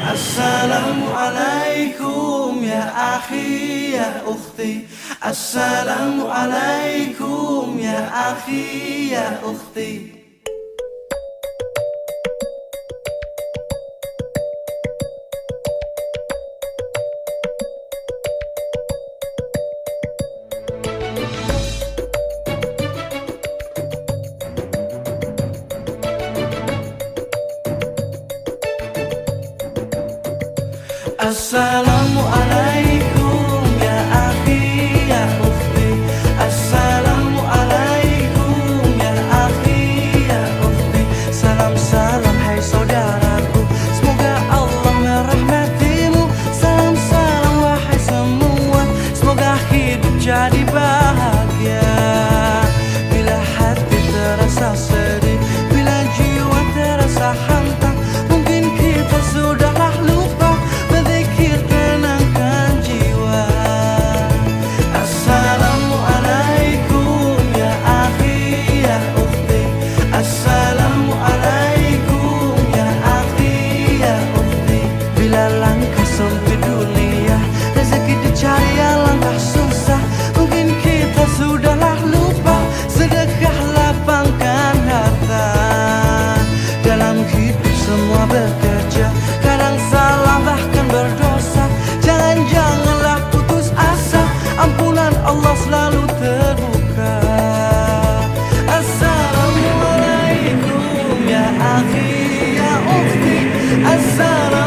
Assalamualaikum ya akhi ya ukhti. Assalamualaikum ya akhi ya ukhti. Assalamualaikum ya akhi ya ukhti. Assalamualaikum ya akhi ya ukhti. Salam salam hai saudaraku, semoga Allah merahmatimu. Salam salam wahai semua, semoga hidup jadi bahagia. Bila hati terasa sedih, bila jiwa terasa hantam, mungkin kita sudahlah lupa berzikir tenangkan jiwa. Assalamualaikum ya akhi ya ukhti. Assalamualaikum ya akhi ya ukhti. Bila langkah sempit dunia, rezeki dicari alangkah susah, mungkin kita sudahlah lupa sedekah lapangkan harta. Dalam hidup semua bekerja, kadang salah bahkan berdosa. Janganlah putus asa, ampunan Allah selalu terbuka. Assalamualaikum ya akhi ya ukhti. Assalamualaikum